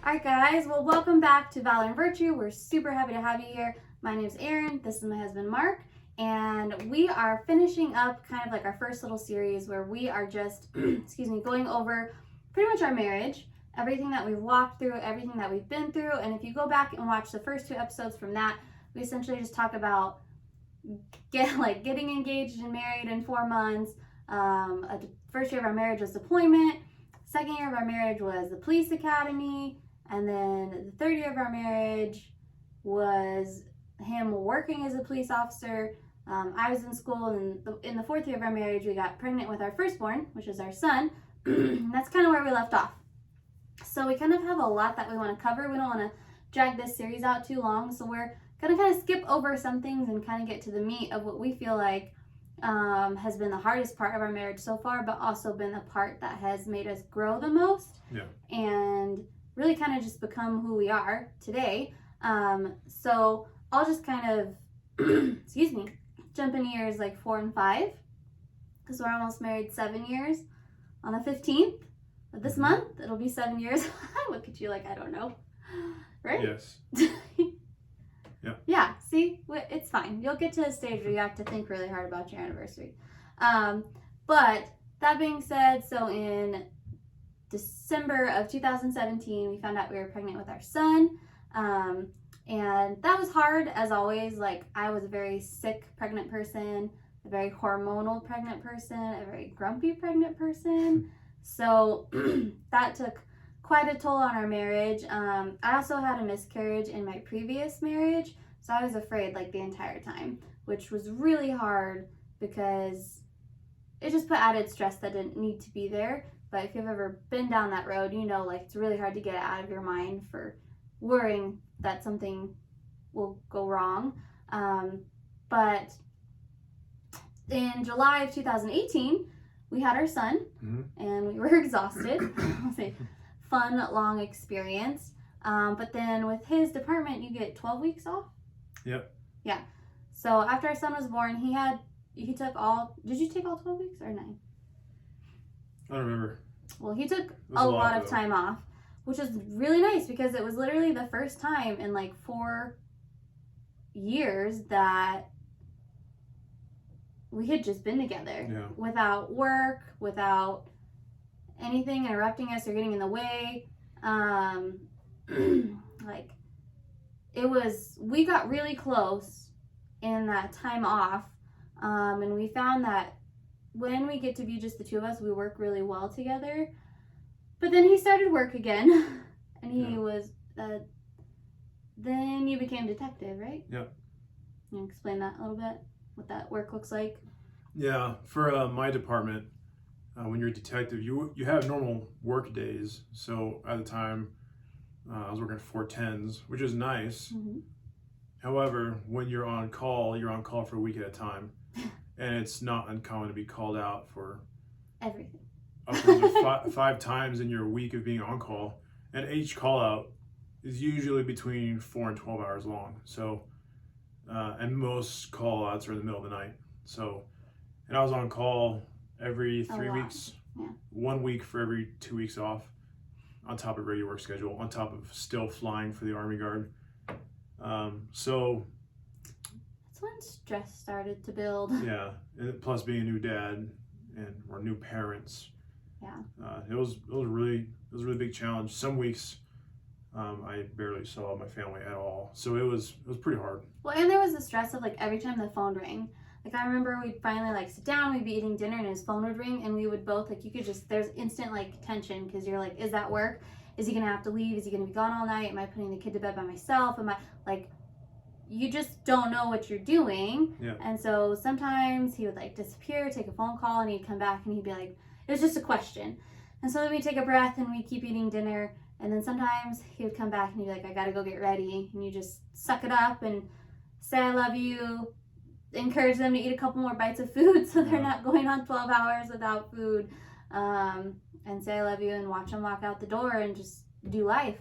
Alright guys, well welcome back to Valor and Virtue. We're super happy to have you here. My name's Erin, this is my husband Mark, and we are finishing up kind of like our first little series where we are just, going over pretty much our marriage, everything that we've walked through, everything that we've been through. And if you go back and watch the first two episodes from that, we essentially just talk about getting engaged and married in 4 months. First year of our marriage was deployment. Second year of our marriage was the police academy. And then the third year of our marriage was him working as a police officer. I was in school, and in the fourth year of our marriage, we got pregnant with our firstborn, which is our son. And that's kind of where we left off. So we kind of have a lot that we want to cover. We don't want to drag this series out too long, so we're going to kind of skip over some things and kind of get to the meat of what we feel like has been the hardest part of our marriage so far, but also been the part that has made us grow the most. Yeah. And really kind of just become who we are today. So I'll just kind of, jump in years like 4 and 5, because we're almost married 7 years. On the 15th of this month, it'll be 7 years. I look at you like I don't know, right? Yes. Yeah. Yeah, see, it's fine. You'll get to a stage where you have to think really hard about your anniversary. But that being said, so in December of 2017, we found out we were pregnant with our son. And that was hard, as always. Like, I was a very sick pregnant person, a very hormonal pregnant person, a very grumpy pregnant person. So that took quite a toll on our marriage. I also had a miscarriage in my previous marriage, so I was afraid like the entire time, which was really hard because it just put added stress that didn't need to be there. But if you've ever been down that road, you know, like, it's really hard to get it out of your mind for worrying that something will go wrong. But in July of 2018, we had our son, and we were exhausted. I'll say fun, long experience. But then with his department, you get 12 weeks off. Yep. Yeah. So after our son was born, he took all, did you take all 12 weeks or 9? I don't remember. Well, he took a lot of time off, which was really nice because it was literally the first time in like 4 years that we had just been together without work, without anything interrupting us or getting in the way. We got really close in that time off, and we found that when we get to be just the two of us, we work really well together. But then he started work again, and he was, then you became detective, right? Yep. Can you explain that a little bit, what that work looks like? Yeah, for my department, when you're a detective, you have normal work days. So at the time, I was working 410s, which is nice. Mm-hmm. However, when you're on call for a week at a time. And it's not uncommon to be called out for everything. Upwards of 5 times in your week of being on call. And each call out is usually between 4 and 12 hours long. So, and most call outs are in the middle of the night. So, and I was on call every 3 weeks, 1 week for every 2 weeks off, on top of regular work schedule, on top of still flying for the Army Guard. So that's when stress started to build. Yeah, and plus being a new dad or new parents. Yeah. It was a really big challenge. Some weeks I barely saw my family at all. So it was pretty hard. Well, and there was the stress of like every time the phone rang. Like, I remember we'd finally like sit down, we'd be eating dinner, and his phone would ring, and we would both like, there's instant like tension because you're like, is that work? Is he gonna have to leave? Is he gonna be gone all night? Am I putting the kid to bed by myself? Am I like, you just don't know what you're doing. Yeah. And so sometimes he would like disappear, take a phone call, and he'd come back and he'd be like, it was just a question. And so then we'd take a breath and we'd keep eating dinner. And then sometimes he would come back and he'd be like, I gotta go get ready. And you just suck it up and say I love you, encourage them to eat a couple more bites of food so they're not going on 12 hours without food, and say I love you and watch them walk out the door and just do life.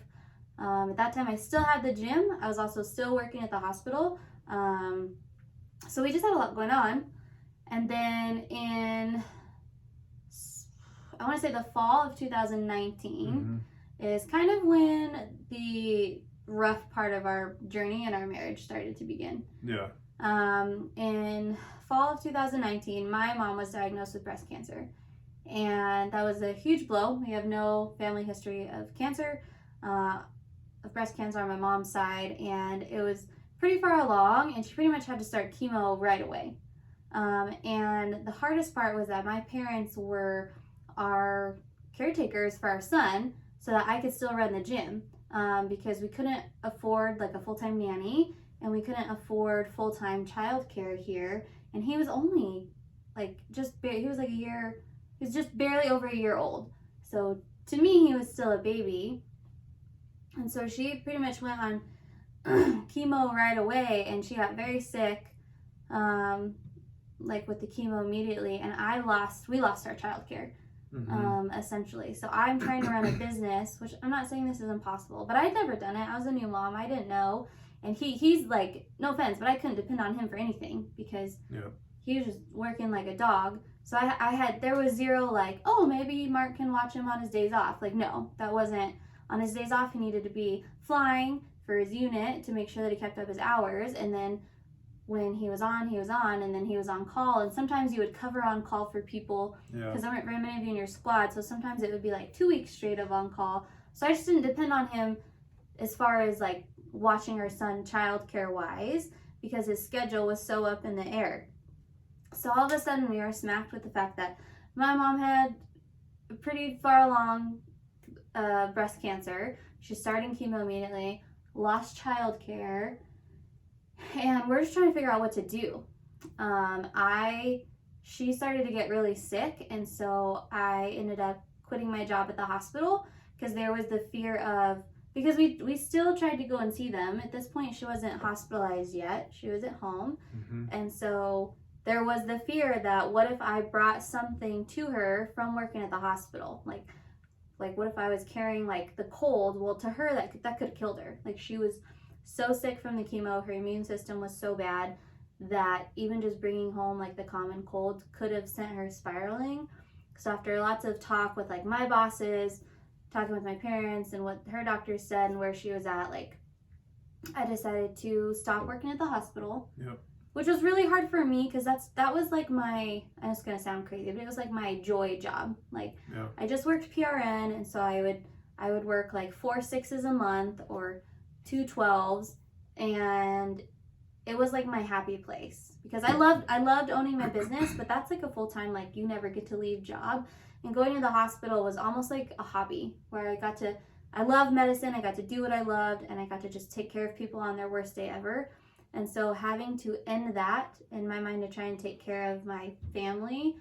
At that time, I still had the gym. I was also still working at the hospital. So we just had a lot going on. And then in, I want to say the fall of 2019, is kind of when the rough part of our journey and our marriage started to begin. Yeah. In fall of 2019, my mom was diagnosed with breast cancer, and that was a huge blow. We have no family history of cancer, of breast cancer on my mom's side, and it was pretty far along, and she pretty much had to start chemo right away. And the hardest part was that my parents were our caretakers for our son so that I could still run the gym, because we couldn't afford like a full-time nanny, and we couldn't afford full-time childcare here. And he was only like he was like he was just barely over a year old. So to me, he was still a baby. And so she pretty much went on chemo right away, and she got very sick, like with the chemo immediately. And we lost our childcare. Essentially. So I'm trying to run a business, which I'm not saying this is impossible, but I'd never done it. I was a new mom. I didn't know. And he's like, no offense, but I couldn't depend on him for anything because he was just working like a dog. So there was zero like, oh, maybe Mark can watch him on his days off. Like, no, that wasn't. On his days off, he needed to be flying for his unit to make sure that he kept up his hours. And then when he was on, and then he was on call. And sometimes you would cover on call for people because there weren't very many of you in your squad. So sometimes it would be like 2 weeks straight of on call. So I just didn't depend on him as far as like watching our son childcare wise, because his schedule was so up in the air. So all of a sudden we were smacked with the fact that my mom had pretty far along breast cancer. She's starting chemo immediately, lost childcare, and we're just trying to figure out what to do. She started to get really sick, and so I ended up quitting my job at the hospital because there was the fear of, because we still tried to go and see them. At this point, she wasn't hospitalized yet. She was at home. And so there was the fear that what if I brought something to her from working at the hospital? Like what if I was carrying like the cold? Well, to her, that could have killed her. Like she was so sick from the chemo, her immune system was so bad that even just bringing home like the common cold could have sent her spiraling. So after lots of talk with like my bosses, talking with my parents and what her doctors said and where she was at, like I decided to stop working at the hospital. Which was really hard for me because that was like my, and it's gonna sound crazy, but it was like my joy job. Like I just worked PRN, and so I would work like 4 6s a month or 2 12s, and it was like my happy place because I loved owning my business, but that's like a full-time, like you never get to leave job. And going to the hospital was almost like a hobby where I love medicine, I got to do what I loved, and I got to just take care of people on their worst day ever. And so having to end that in my mind to try and take care of my family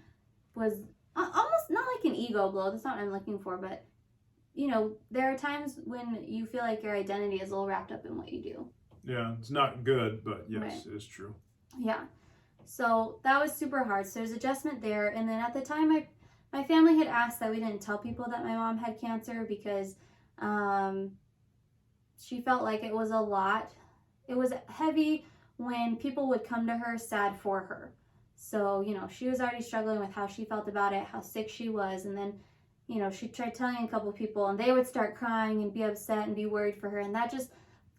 was almost not like an ego blow. That's not what I'm looking for, but you know, there are times when you feel like your identity is all wrapped up in what you do. Yeah, it's not good, but yes, Right. It is true. Yeah. So that was super hard. So there's adjustment there. And then at the time, my family had asked that we didn't tell people that my mom had cancer because she felt like it was a lot. It was heavy when people would come to her sad for her. So, you know, she was already struggling with how she felt about it, how sick she was. And then, you know, she tried telling a couple people and they would start crying and be upset and be worried for her. And that just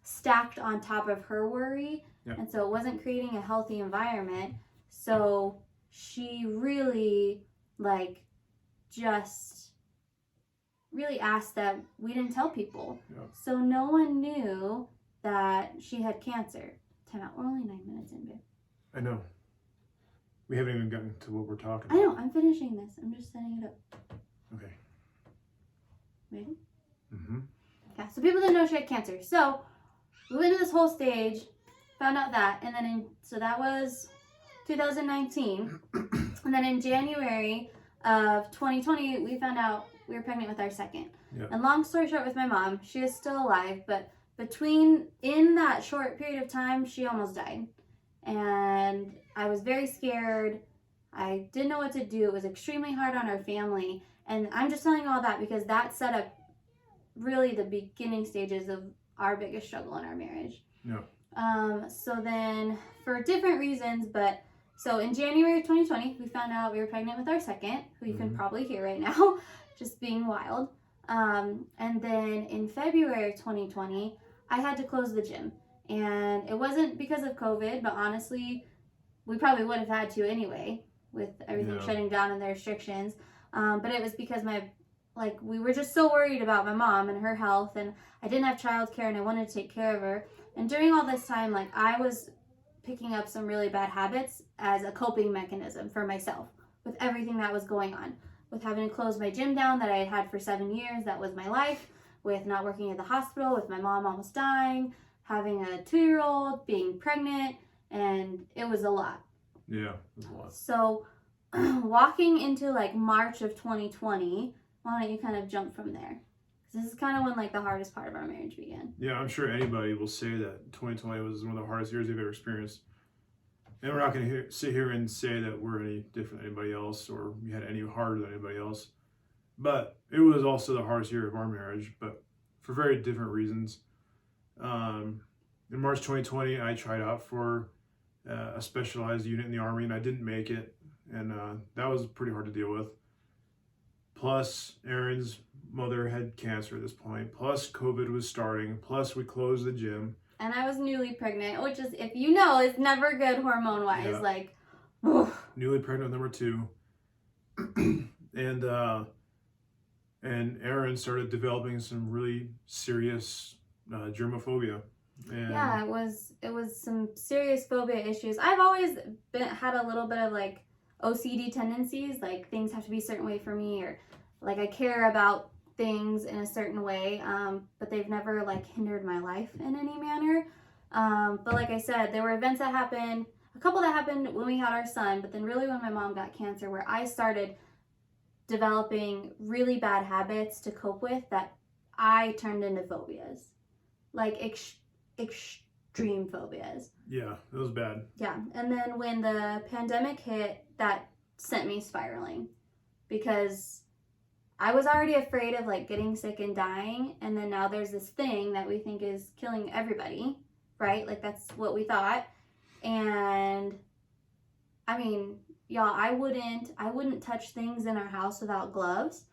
stacked on top of her worry. Yeah. And so it wasn't creating a healthy environment. So she really, like, just really asked that we didn't tell people. Yeah. So no one knew that she had cancer. Time out. We're only 9 minutes in, babe. I know. We haven't even gotten to what we're talking I about. know. I'm finishing this. I'm just setting it up. Okay. Ready? Mm-hmm. Yeah. So people didn't know she had cancer. So we went through this whole stage, found out that, and then so that was 2019, and then in January of 2020, we found out we were pregnant with our second. Yeah. And long story short, with my mom, she is still alive, but in that short period of time, she almost died. And I was very scared. I didn't know what to do. It was extremely hard on our family. And I'm just telling you all that because that set up really the beginning stages of our biggest struggle in our marriage. Yeah. So then for different reasons, but so in January of 2020, we found out we were pregnant with our second, who you can probably hear right now, just being wild. And then in February of 2020, I had to close the gym. And it wasn't because of COVID, but honestly, we probably would have had to anyway with everything shutting down and the restrictions. But it was because we were just so worried about my mom and her health, and I didn't have childcare and I wanted to take care of her. And during all this time, like, I was picking up some really bad habits as a coping mechanism for myself with everything that was going on. With having to close my gym down that I had had for 7 years, that was my life. With not working at the hospital, with my mom almost dying, having a 2-year-old, being pregnant, and it was a lot. Yeah, it was a lot. So walking into like March of 2020, why don't you kind of jump from there? This is kind of when like the hardest part of our marriage began. Yeah, I'm sure anybody will say that 2020 was one of the hardest years they've ever experienced. And we're not going to sit here and say that we're any different than anybody else or we had any harder than anybody else. But it was also the hardest year of our marriage, but for very different reasons. In March 2020, I tried out for a specialized unit in the Army, and I didn't make it. And that was pretty hard to deal with. Plus, Aaron's mother had cancer at this point. Plus, COVID was starting. Plus, we closed the gym. And I was newly pregnant, which is, if you know, is never good hormone-wise. Yeah. Like, oof. Newly pregnant with number 2. And Aaron started developing some really serious germophobia. And Yeah, it was some serious phobia issues. I've always had a little bit of like OCD tendencies, like things have to be a certain way for me, or like I care about things in a certain way, but they've never like hindered my life in any manner. But like I said, there were events that happened, a couple that happened when we had our son, but then really when my mom got cancer, where I started developing really bad habits to cope with that I turned into phobias, like extreme phobias. Yeah, it was bad. Yeah, and then when the pandemic hit, that sent me spiraling because I was already afraid of like getting sick and dying, and then now there's this thing that we think is killing everybody, right? Like that's what we thought. And I mean, y'all, I wouldn't touch things in our house without gloves.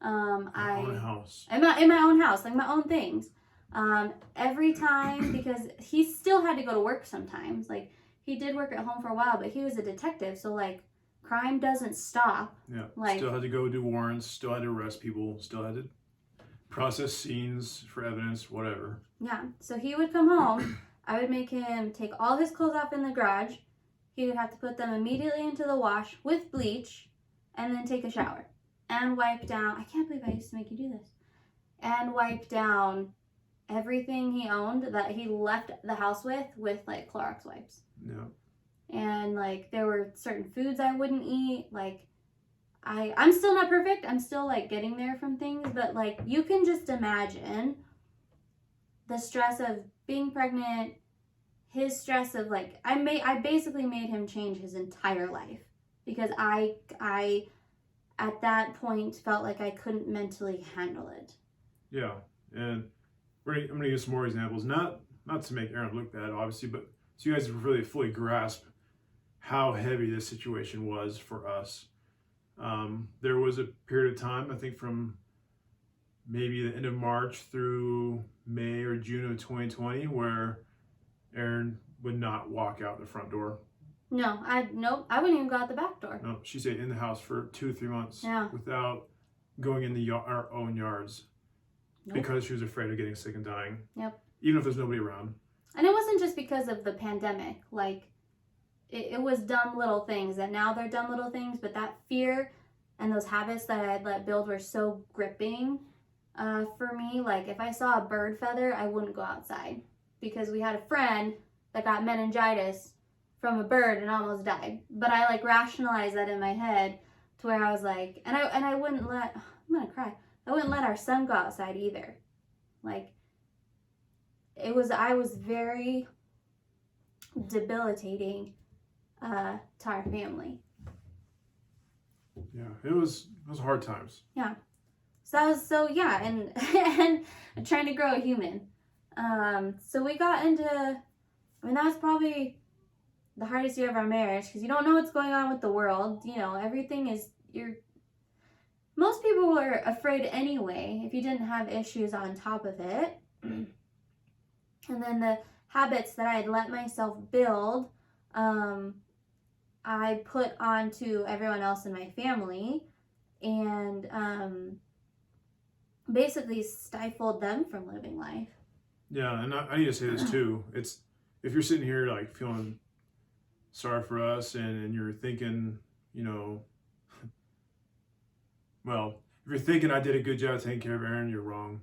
Own house. In my own house, like my own things. Every time, because he still had to go to work sometimes. Like he did work at home for a while, but he was a detective, so like crime doesn't stop. Yeah. Like, still had to go do warrants, still had to arrest people, still had to process scenes for evidence, whatever. Yeah. So he would come home. I would make him take all his clothes off in the garage. He would have to put them immediately into the wash with bleach and then take a shower and wipe down. I can't believe I used to make you do this. And wipe down everything he owned that he left the house with like Clorox wipes. Yeah. And like there were certain foods I wouldn't eat. Like I'm still not perfect. I'm still like getting there from things, but like you can just imagine the stress of being pregnant, his stress of like I basically made him change his entire life because I at that point felt like I couldn't mentally handle it. Yeah. And I'm going to give some more examples, not to make Aaron look bad, obviously, but so you guys really fully grasp how heavy this situation was for us. There was a period of time, I think from maybe the end of March through May or June of 2020, where Aaron would not walk out the front door. No, I wouldn't even go out the back door. No, she stayed in the house for 2-3 months Yeah. without going in our own yards. Nope. Because she was afraid of getting sick and dying. Yep. Even if there's nobody around. And it wasn't just because of the pandemic. Like, it was dumb little things. And now they're dumb little things. But that fear and those habits that I had let build were so gripping for me. Like, if I saw a bird feather, I wouldn't go outside. Because we had a friend that got meningitis from a bird and almost died. But I, like, rationalized that in my head to where I was like... And I wouldn't let... I'm going to cry. I wouldn't let our son go outside either. Like, I was very debilitating to our family. Yeah, it was hard times. Yeah. And and trying to grow a human. So we got into, I mean, that was probably the hardest year of our marriage because you don't know what's going on with the world. You know, everything is, most people were afraid anyway if you didn't have issues on top of it. And then the habits that I had let myself build, I put onto everyone else in my family, and basically stifled them from living life. Yeah, and I need to say this too. It's if you're sitting here like feeling sorry for us and you're thinking, you know, well, if you're thinking I did a good job taking care of Erin, you're wrong.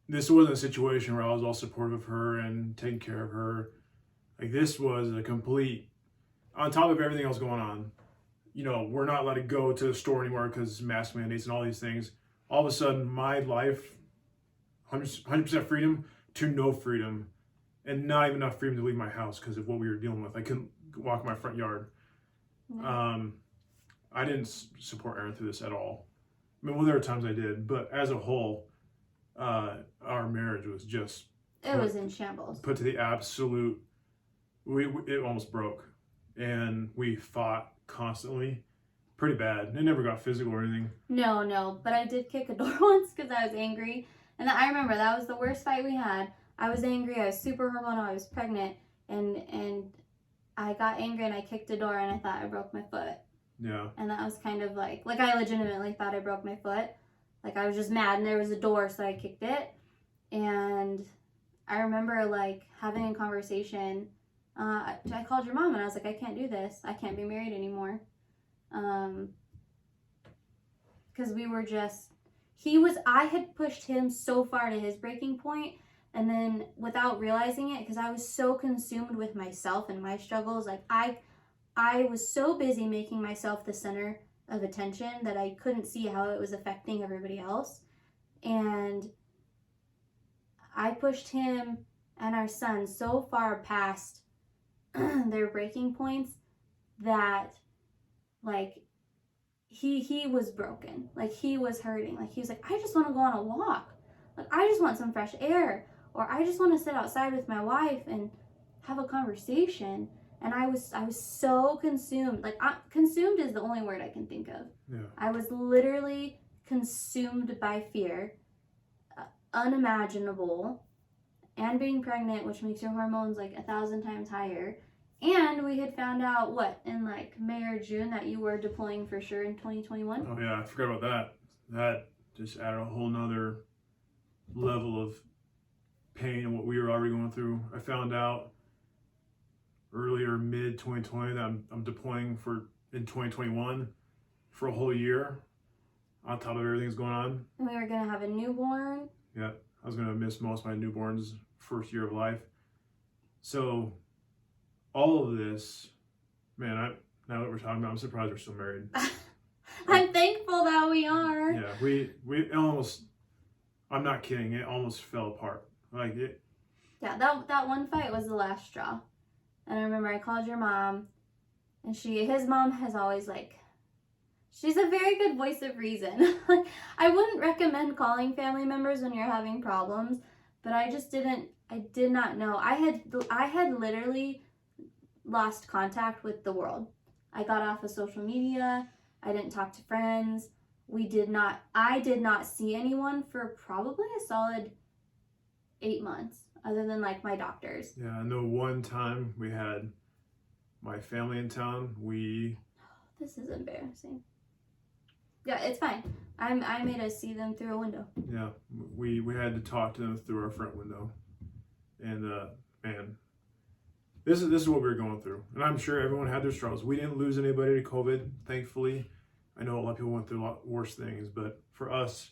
This wasn't a situation where I was all supportive of her and taking care of her. Like this was a complete, on top of everything else going on, you know, we're not allowed to go to the store anymore because mask mandates and all these things. All of a sudden, my life, 100% freedom to no freedom, and not even enough freedom to leave my house because of what we were dealing with. I couldn't walk my front yard. No. I didn't support Erin through this at all. I mean, well, there were times I did, but as a whole, our marriage was just It was in shambles. put to the absolute. It almost broke, and we fought constantly, pretty bad. It never got physical or anything. No, but I did kick a door once because I was angry, and I remember that was the worst fight we had. I was angry. I was super hormonal. I was pregnant, and I got angry and I kicked a door and I thought I broke my foot. Yeah. And that was kind of like I legitimately thought I broke my foot. Like I was just mad and there was a door, so I kicked it. And I remember like having a conversation. I called your mom and I was like, I can't do this. I can't be married anymore. Because we were just, I had pushed him so far to his breaking point, and then without realizing it, because I was so consumed with myself and my struggles, like I was so busy making myself the center of attention that I couldn't see how it was affecting everybody else. And I pushed him and our son so far past their breaking points that like he was broken. Like he was hurting. Like he was like, I just want to go on a walk. Like I just want some fresh air, or I just want to sit outside with my wife and have a conversation. And I was so consumed. Like consumed is the only word I can think of. Yeah. I was literally consumed by fear, unimaginable, and being pregnant, which makes your hormones like 1,000 times higher. And we had found out in like May or June that you were deploying for sure in 2021. Oh yeah, I forgot about that. That just added a whole nother level of pain and what we were already going through. I found out earlier mid 2020 that I'm deploying in 2021 for a whole year on top of everything that's going on. And we were gonna have a newborn. Yeah, I was gonna miss most of my newborn's first year of life. So all of this, man, now that we're talking about, I'm surprised we're still married. I'm thankful that we are. Yeah, we almost, I'm not kidding, it almost fell apart. Like it. Yeah, that one fight was the last straw. And I remember I called your mom, and his mom has always she's a very good voice of reason. I wouldn't recommend calling family members when you're having problems, but I did not know. I had literally lost contact with the world. I got off of social media. I didn't talk to friends. I did not see anyone for probably a solid 8 months, other than like my doctors. Yeah, and the one time we had my family in town, This is embarrassing. Yeah, it's fine. I made us see them through a window. Yeah, we had to talk to them through our front window. And man, this is what we were going through. And I'm sure everyone had their struggles. We didn't lose anybody to COVID, thankfully. I know a lot of people went through a lot worse things, but for us,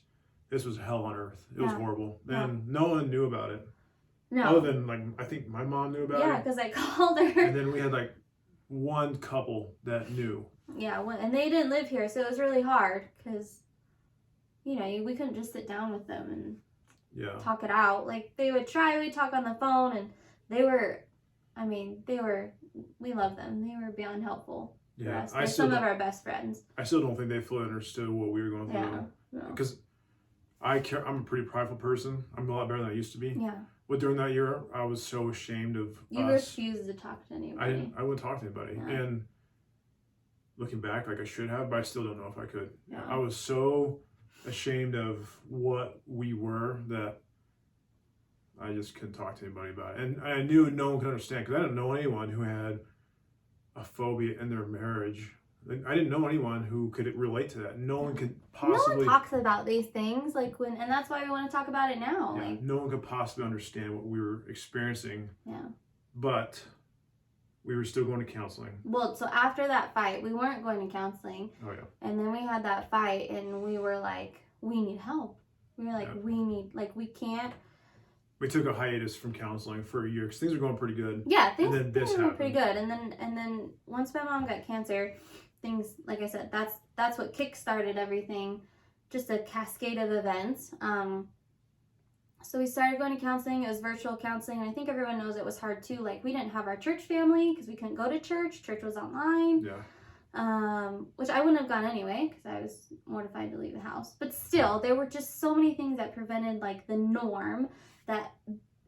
this was hell on earth. It was horrible. And no one knew about it. No. Other than I think my mom knew about it. Yeah, because I called her. And then we had one couple that knew. Yeah, and they didn't live here, so it was really hard because, we couldn't just sit down with them and talk it out. Like they would try, we'd talk on the phone, and we love them. They were beyond helpful. Yeah, They're some of our best friends. I still don't think they fully understood what we were going through. Yeah, because I'm a pretty prideful person. I'm a lot better than I used to be. Yeah. But during that year, I was so ashamed of You us. refused to talk to anybody. I wouldn't talk to anybody. Yeah. And looking back, like I should have, but I still don't know if I could. Yeah. I was so ashamed of what we were that I just couldn't talk to anybody about it. And I knew no one could understand because I didn't know anyone who had a phobia in their marriage. Like, I didn't know anyone who could relate to that. No one could possibly. No one talks about these things, like when, and that's why we want to talk about it now. Yeah, Like, no one could possibly understand what we were experiencing. yeah. But we were still going to counseling. Well, so after that fight, we weren't going to counseling. Oh yeah. And then we had that fight, and we were like, we need help. We were like, Yeah. we need, like, we can't. We took a hiatus from counseling for a year because things were going pretty good. Yeah, things, And then this things were pretty happened. good. And then once my mom got cancer, things, like I said, that's what kick-started everything. Just a cascade of events. So we started going to counseling. It was virtual counseling, and I think everyone knows it was hard too. Like, we didn't have our church family because we couldn't go to church. Church was online. Yeah. Which I wouldn't have gone anyway because I was mortified to leave the house. But still, there were just so many things that prevented like the norm that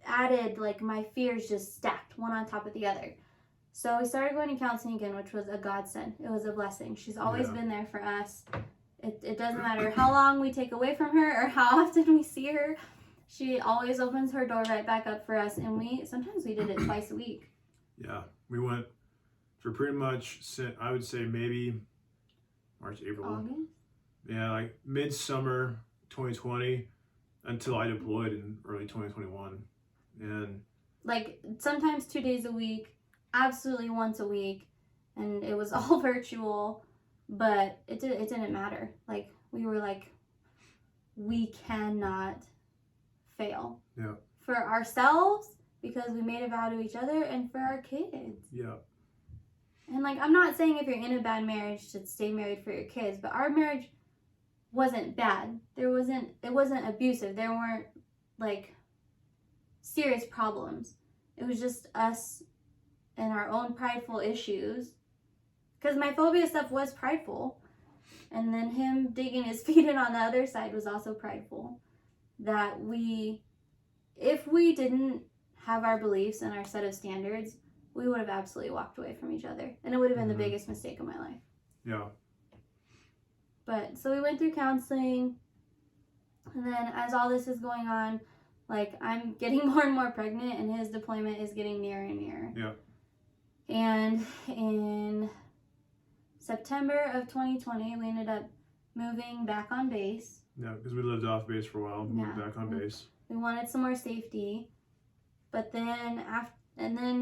added, like, my fears just stacked one on top of the other. So we started going to counseling again, which was a godsend. It was a blessing. She's always Yeah. been there for us. It doesn't matter how long we take away from her or how often we see her. She always opens her door right back up for us, and sometimes we did it twice a week. Yeah. We went for pretty much, I would say maybe March, April. August? Yeah, like midsummer 2020 until I deployed in early 2021. And Like, sometimes 2 days a week, absolutely once a week, and it was all virtual, but it didn't matter. Like, we were like, we cannot fail. Yeah. For ourselves, because we made a vow to each other, and for our kids. yeah, And, like, I'm not saying if you're in a bad marriage to stay married for your kids, but our marriage wasn't bad. It wasn't abusive. There weren't, like, serious problems. It was just us and our own prideful issues. Because my phobia stuff was prideful. And then him digging his feet in on the other side was also prideful. That if we didn't have our beliefs and our set of standards, we would have absolutely walked away from each other. And it would have been the Mhm. biggest mistake of my life. yeah, But so we went through counseling. And then as all this is going on, like, I'm getting more and more pregnant, and his deployment is getting nearer and nearer. Yeah. And in September of 2020, we ended up moving back on base. yeah, because we lived off base for a while, moved Yeah. back on base. We wanted some more safety. But then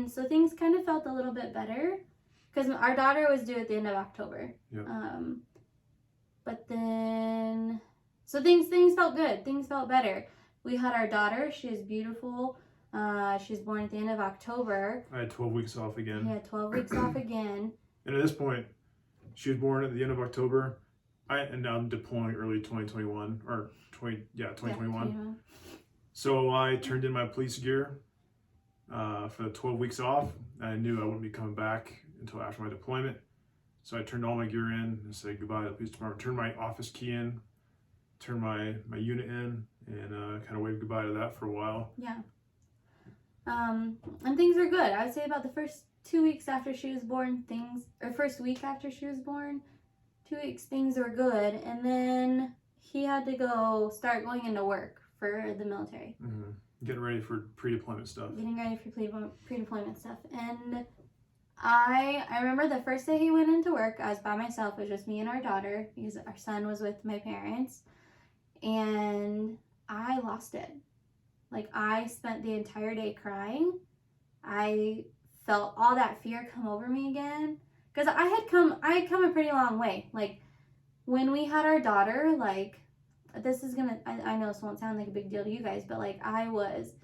so things kind of felt a little bit better because our daughter was due at the end of October. Yeah. But then, so things felt good. Things felt better. We had our daughter. She is beautiful. She was born at the end of October. I had 12 weeks off again. We had 12 weeks off again. And at this point, she was born at the end of October. And now I'm deploying early 2021 or 2021. Yeah, So I turned in my police gear for the 12 weeks off. I knew I wouldn't be coming back until after my deployment. So I turned all my gear in and said goodbye to the police department. Turned my office key in, turned my unit in, and kind of waved goodbye to that for a while. Yeah. And things were good. I would say about the first 2 weeks after she was born, first week after she was born, 2 weeks, things were good. And then he had to start going into work for the military. Mm-hmm. Getting ready for pre-deployment stuff. Getting ready for pre-deployment stuff. And I remember the first day he went into work, I was by myself. It was just me and our daughter because our son was with my parents. And I lost it. Like, I spent the entire day crying. I felt all that fear come over me again. Because I had come a pretty long way. Like, when we had our daughter, like, I know this won't sound like a big deal to you guys, but, like, I was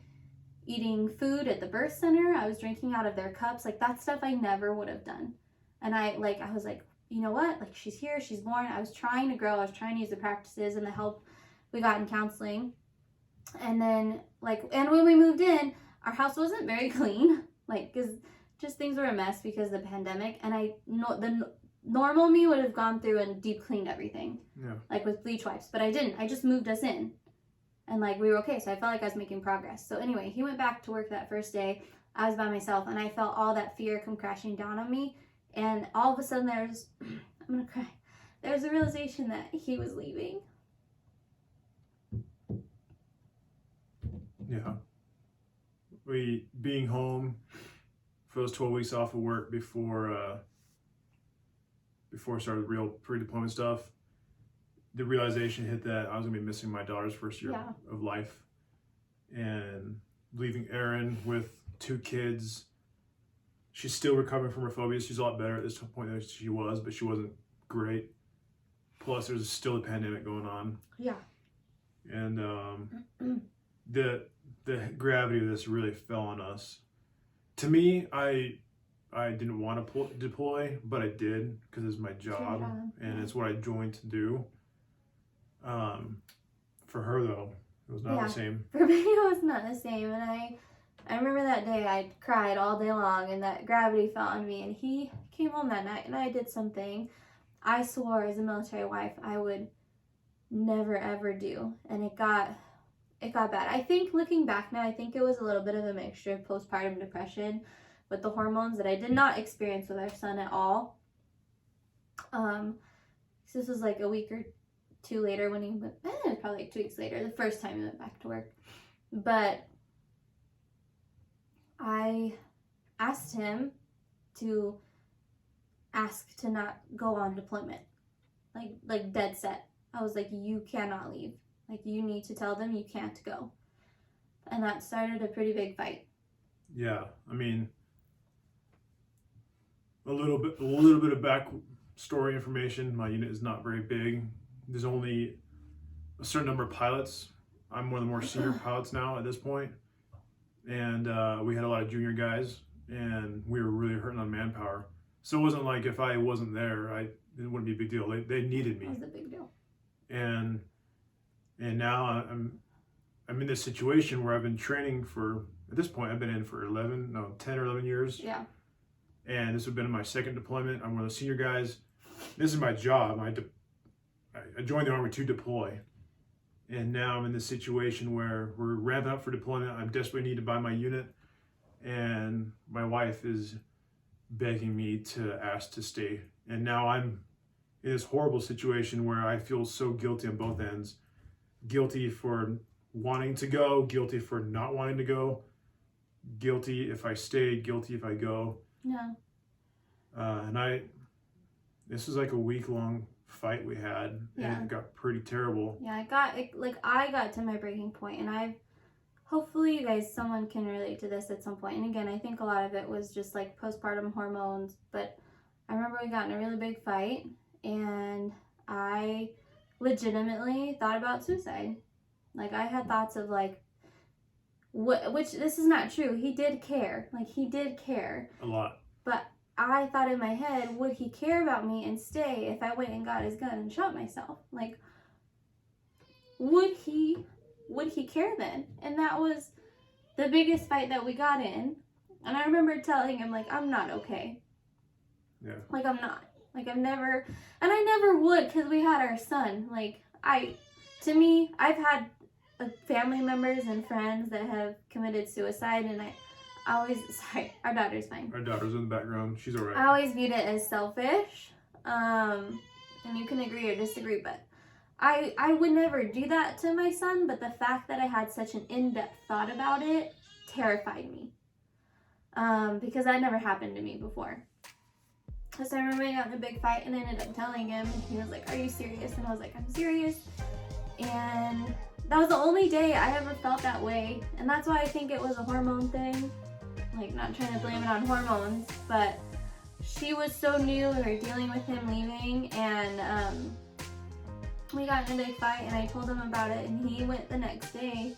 eating food at the birth center. I was drinking out of their cups. Like, that stuff I never would have done. And I was like, you know what? Like, she's here, she's born. I was trying to grow. I was trying to use the practices and the help we got in counseling. And then, like, and when we moved in, our house wasn't very clean. Like, because just things were a mess because of the pandemic. And the normal me would have gone through and deep cleaned everything. Yeah. Like, with bleach wipes. But I didn't. I just moved us in. And, like, we were okay. So I felt like I was making progress. So anyway, he went back to work that first day. I was by myself. And I felt all that fear come crashing down on me. And all of a sudden there's, I'm gonna cry. There's a realization that he was leaving. Yeah. Being home for those 12 weeks off of work before I started real pre-deployment stuff, the realization hit that I was gonna be missing my daughter's first year of life, and leaving Erin with 2 kids. She's still recovering from her phobia. She's a lot better at this point than she was, but she wasn't great. Plus, there's still a pandemic going on. Yeah. And the gravity of this really fell on us. To me, I didn't want to deploy, but I did because it's my job and it's what I joined to do. For her though, it was not the same. For me, it was not the same, and I remember that day I cried all day long, and that gravity fell on me. And he came home that night, and I did something I swore as a military wife I would never ever do, and it got bad. I think looking back now, I think it was a little bit of a mixture of postpartum depression with the hormones that I did not experience with our son at all. This was like a week or 2 later when he went, probably like 2 weeks later, the first time he went back to work. But I asked him to ask to not go on deployment, like dead set. I was like, you cannot leave. Like, you need to tell them you can't go. And that started a pretty big fight. Yeah, I mean, a little bit of backstory information. My unit is not very big. There's only a certain number of pilots. I'm one of the more senior pilots now at this point. And we had a lot of junior guys, and we were really hurting on manpower. So it wasn't like if I wasn't there, it wouldn't be a big deal. They needed me. That was a big deal. And now I'm in this situation where I've been training for, at this point, I've been in for 10 or 11 years. Yeah. And this has been my second deployment. I'm one of the senior guys. This is my job. I joined the Army to deploy. And now I'm in this situation where we're ramping up for deployment. I'm desperately need to buy my unit. And my wife is begging me to ask to stay. And now I'm in this horrible situation where I feel so guilty on both ends. Guilty for wanting to go, guilty for not wanting to go, guilty if I stay, guilty if I go. Yeah. This was like a week-long fight we had, and it got pretty terrible. Yeah, I got to my breaking point, and hopefully you guys, someone can relate to this at some point. And again, I think a lot of it was just like postpartum hormones, but I remember we got in a really big fight, and I legitimately thought about suicide. Like, I had thoughts of like, which this is not true. He did care. Like, he did care. A lot. But I thought in my head, would he care about me and stay if I went and got his gun and shot myself? Like, would he care then? And that was the biggest fight that we got in. And I remember telling him, like, I'm not okay. Yeah. Like, I'm not. Like, I never would, because we had our son. Like, I've had family members and friends that have committed suicide, and I always, sorry, our daughter's fine. Our daughter's in the background. She's all right. I always viewed it as selfish. And you can agree or disagree, but I would never do that to my son, but the fact that I had such an in-depth thought about it terrified me. Because that never happened to me before. So I remember I got in a big fight, and I ended up telling him, and he was like, are you serious? And I was like, I'm serious. And that was the only day I ever felt that way. And that's why I think it was a hormone thing. Like, not trying to blame it on hormones, but she was so new. We were dealing with him leaving, and we got in a big fight, and I told him about it, and he went the next day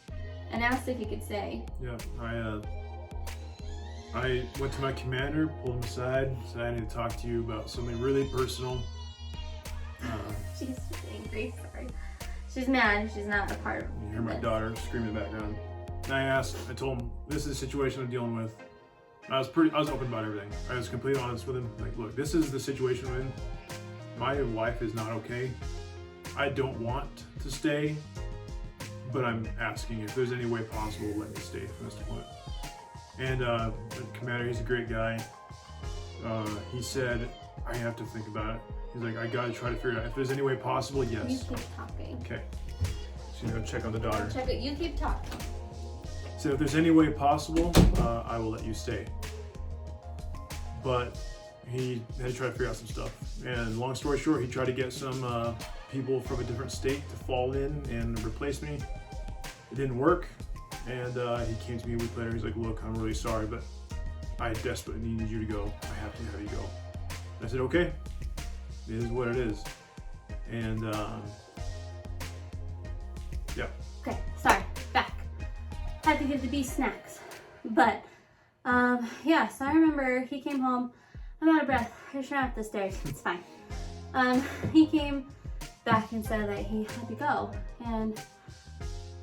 and asked if he could stay. Yeah, I went to my commander, pulled him aside, said I need to talk to you about something really personal. She's just angry, sorry. She's mad, she's not a part of it. You hear my daughter screaming in the background. And I told him, this is the situation I'm dealing with. And I was open about everything. I was completely honest with him. Like, look, this is the situation I'm in. My wife is not okay. I don't want to stay, but I'm asking if there's any way possible to let me stay from this point. And the commander, he's a great guy. he said, I have to think about it. He's like, I gotta try to figure it out. If there's any way possible, You yes. keep talking. Okay. So you go check on the daughter. Check it. You keep talking. So if there's any way possible, I will let you stay. But he had to try to figure out some stuff. And long story short, he tried to get some people from a different state to fall in and replace me. It didn't work. And he came to me a week later. He's like, look, I'm really sorry, but I desperately need you to go. I have to have you go. And I said, okay, it is what it is. And yeah. Okay, sorry, back. Had to give the beast snacks. But, yeah, so I remember he came home. I'm out of breath. I just ran up the stairs. It's fine. He came back and said that he had to go. And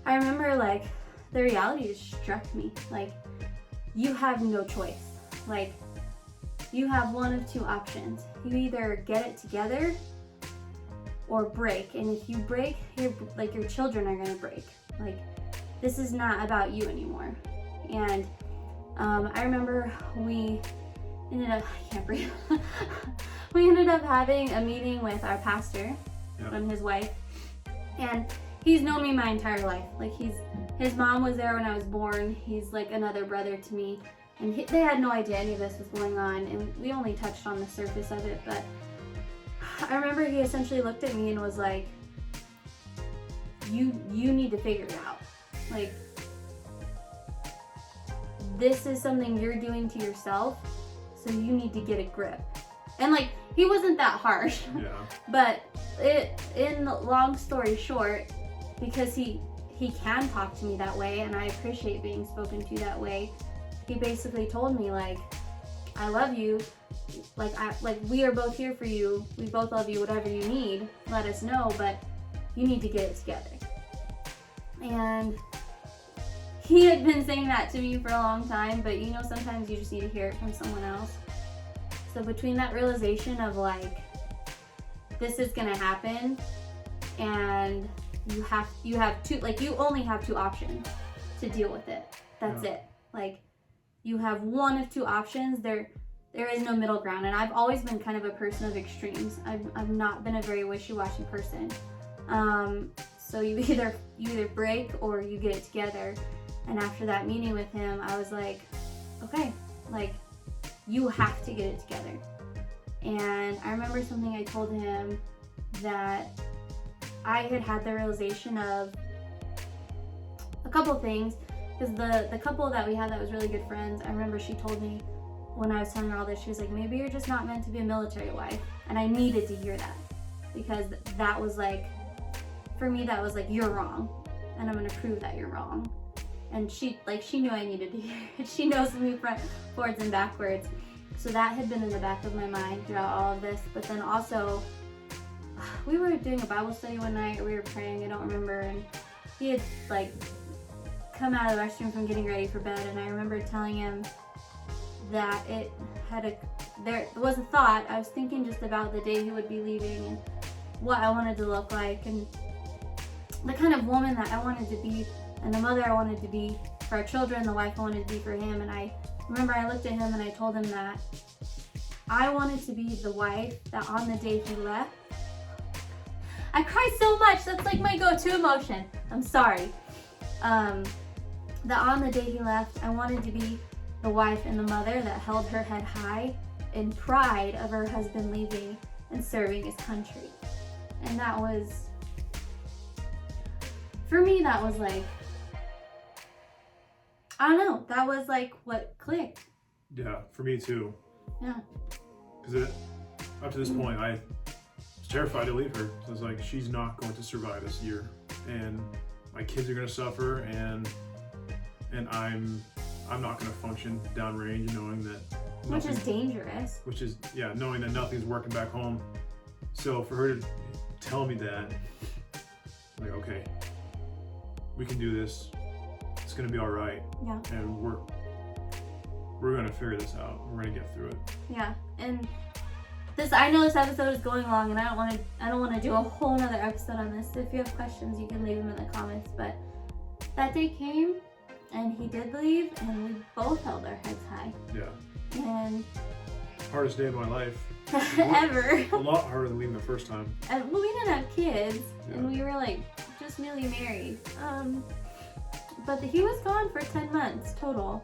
I remember, like, the reality just struck me. Like, you have no choice. Like, you have one of two options. You either get it together or break. And if you break, your children are gonna break. Like, this is not about you anymore. And I remember we ended up, I can't breathe. We ended up having a meeting with our pastor and his wife. And he's known me my entire life. Like, his mom was there when I was born. He's like another brother to me. And they had no idea any of this was going on. And we only touched on the surface of it. But I remember he essentially looked at me and was like, you need to figure it out. Like, this is something you're doing to yourself, so you need to get a grip. And like, he wasn't that harsh. Yeah. But in long story short, because he can talk to me that way, and I appreciate being spoken to that way, he basically told me, like, I love you. Like, we are both here for you. We both love you. Whatever you need, let us know, but you need to get it together. And he had been saying that to me for a long time, but you know, sometimes you just need to hear it from someone else. So between that realization of like, this is gonna happen, and you have two, like, you only have two options to deal with it. That's it. Like, you have one of two options. There is no middle ground. And I've always been kind of a person of extremes. I've not been a very wishy-washy person. So you either break or you get it together. And after that meeting with him, I was like, okay, like, you have to get it together. And I remember something I told him, that I had the realization of a couple things. Because the couple that we had that was really good friends, I remember she told me when I was telling her all this, she was like, maybe you're just not meant to be a military wife. And I needed to hear that, because that was like, for me, that was like, you're wrong, and I'm gonna prove that you're wrong. And she knew I needed to hear it. She knows me forwards and backwards. So that had been in the back of my mind throughout all of this. But then also, we were doing a Bible study one night, or we were praying, I don't remember, and he had like come out of the restroom from getting ready for bed, and I remember telling him that there was a thought. I was thinking just about the day he would be leaving and what I wanted to look like, and the kind of woman that I wanted to be, and the mother I wanted to be for our children, the wife I wanted to be for him. And I remember I looked at him and I told him that I wanted to be the wife that on the day he left, I cry so much, that's like my go-to emotion, I'm sorry. That on the day he left, I wanted to be the wife and the mother that held her head high in pride of her husband leaving and serving his country. And that was, for me, that was like, I don't know, that was like what clicked. Yeah, for me too. Yeah. Because up to this point, I was terrified to leave her. So I was like, she's not going to survive this year, and my kids are going to suffer, and I'm not going to function downrange, knowing that. Which is dangerous. Which is, yeah, knowing that nothing's working back home. So for her to tell me that, I'm like, okay, we can do this. It's going to be all right. Yeah. And we're going to figure this out. We're going to get through it. Yeah. And I know this episode is going long, and I don't want to do a whole nother episode on this. So if you have questions, you can leave them in the comments. But that day came, and he did leave, and we both held our heads high. Yeah. And Hardest day of my life. Ever. A lot harder than leaving the first time. And well, we didn't have kids, and Yeah. we were like just newly married. But he was gone for 10 months total.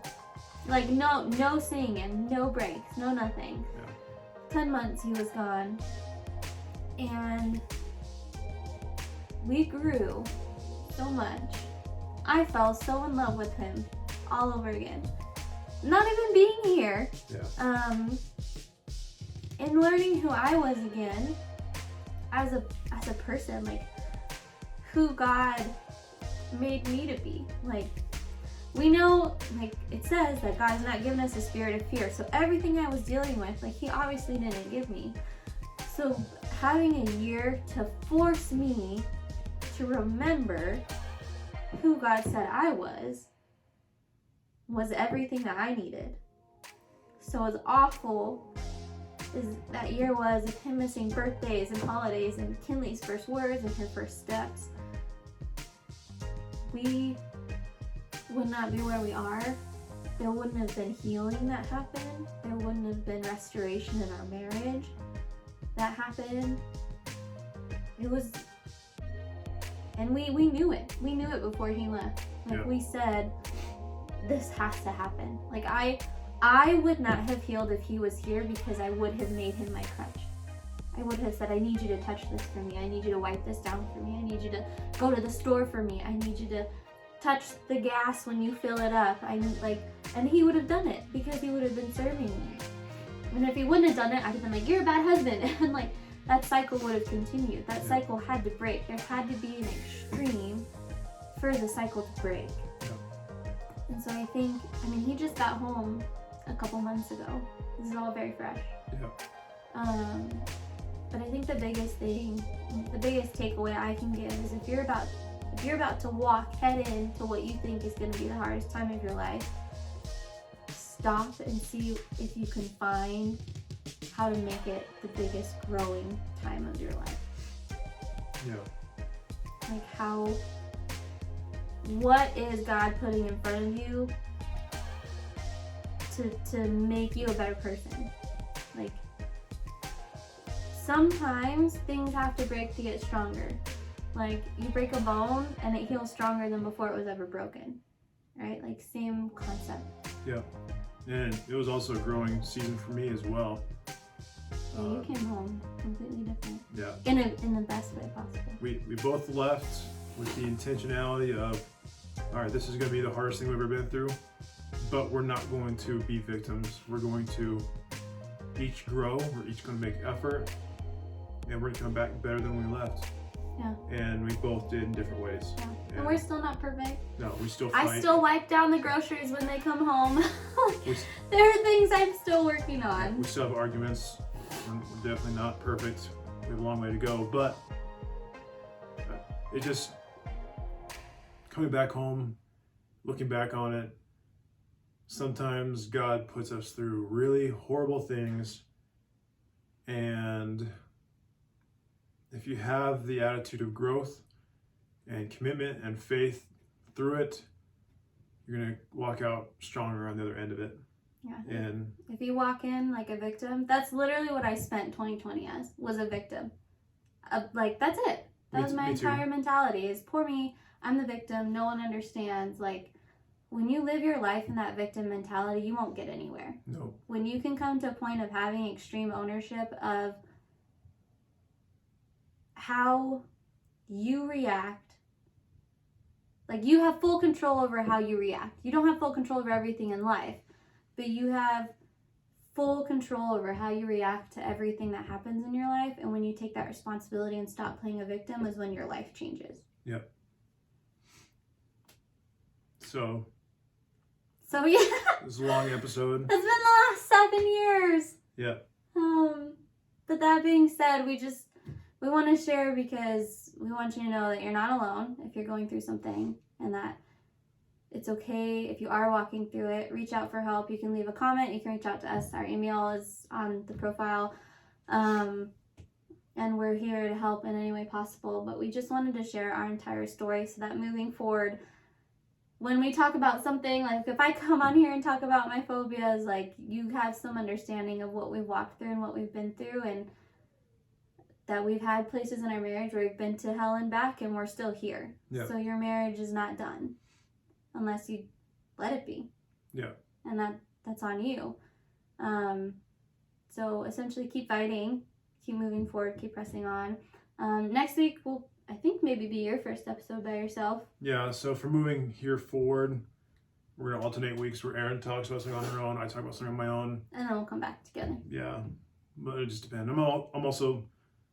Like no singing, no breaks, no nothing. Yeah. 10 months he was gone, and we grew so much. I fell so in love with him all over again. Not even being here. Yeah. And learning who I was again as a person, like who God made me to be. Like, we know, like it says that God's not given us a spirit of fear. So everything I was dealing with, like he obviously didn't give me. So having a year to force me to remember who God said I was everything that I needed. So as awful as that year was, of him missing birthdays and holidays and Kinley's first words and her first steps, we would not be where we are. There wouldn't have been healing that happened. There wouldn't have been restoration in our marriage that happened. It was, and we knew it. We knew it before he left. Like Yeah. we said, this has to happen. Like I would not have healed if he was here, because I would have made him my crutch. I would have said, I need you to touch this for me. I need you to wipe this down for me. I need you to go to the store for me. I need you to touch the gas when you fill it up. And he would have done it because he would have been serving me. And if he wouldn't have done it, I'd have been like, you're a bad husband. And like that cycle would have continued. That cycle had to break. There had to be an extreme for the cycle to break. And so I think, he just got home a couple months ago. This is all very fresh. Yeah. But I think the biggest takeaway I can give is if you're about to walk head into what you think is going to be the hardest time of your life, stop and see if you can find how to make it the biggest growing time of your life. Yeah. Like what is God putting in front of you to make you a better person? Like, sometimes things have to break to get stronger. Like, you break a bone and it heals stronger than before it was ever broken, right? Like, same concept. Yeah. And it was also a growing season for me as well. Yeah, you came home completely different. Yeah. In the best way possible. We both left with the intentionality of, all right, this is going to be the hardest thing we've ever been through, but we're not going to be victims. We're going to each grow. We're each going to make effort, and we're going to come back better than we left. Yeah. And we both did in different ways. Yeah. And we're still not perfect. No, we still fight. I still wipe down the groceries when they come home. There are things I'm still working on. We still have arguments. We're definitely not perfect. We have a long way to go, but it just, coming back home, looking back on it, sometimes God puts us through really horrible things, and if you have the attitude of growth and commitment and faith through it, you're going to walk out stronger on the other end of it. Yeah. And if you walk in like a victim, that's literally what I spent 2020 as, was a victim. Like, that's it. That was my entire mentality, is poor me, I'm the victim, no one understands. Like, when you live your life in that victim mentality, you won't get anywhere. no. When you can come to a point of having extreme ownership of how you react, like, you have full control over how you react. You don't have full control over everything in life, but you have full control over how you react to everything that happens in your life. And when you take that responsibility and stop playing a victim is when your life changes. Yep. So Yeah, this is a long episode. it's been the last 7 years. Yeah. But that being said, we want to share because we want you to know that you're not alone if you're going through something, and that it's okay if you are walking through it. Reach out for help. You can leave a comment. You can reach out to us. Our email is on the profile. And we're here to help in any way possible. But we just wanted to share our entire story so that moving forward, when we talk about something, like if I come on here and talk about my phobias, like you have some understanding of what we've walked through and what we've been through, and that we've had places in our marriage where we've been to hell and back and we're still here. Yeah. So your marriage is not done unless you let it be. Yeah. And that's on you. So essentially keep fighting, keep moving forward, keep pressing on. Next week will, I think, maybe be your first episode by yourself. Yeah, so for moving here forward, we're going to alternate weeks where Erin talks about something on her own, I talk about something on my own. And then we'll come back together. Yeah, but it just depends. I'm also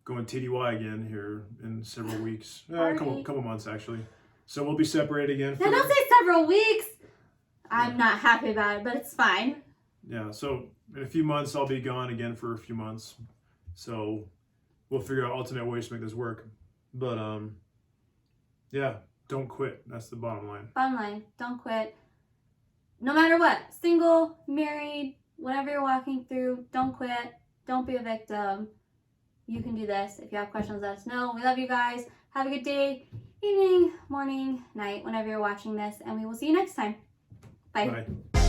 going TDY again here in several weeks. A couple months, actually. So we'll be separated again. Now don't say several weeks! I'm not happy about it, but it's fine. Yeah, so in a few months, I'll be gone again for a few months. So we'll figure out alternate ways to make this work. But, yeah, don't quit. That's the bottom line. Bottom line, don't quit. No matter what, single, married, whatever you're walking through, don't quit. Don't be a victim. You can do this. If you have questions, let us know. We love you guys. Have a good day, evening, morning, night, whenever you're watching this. And we will see you next time. Bye. Bye.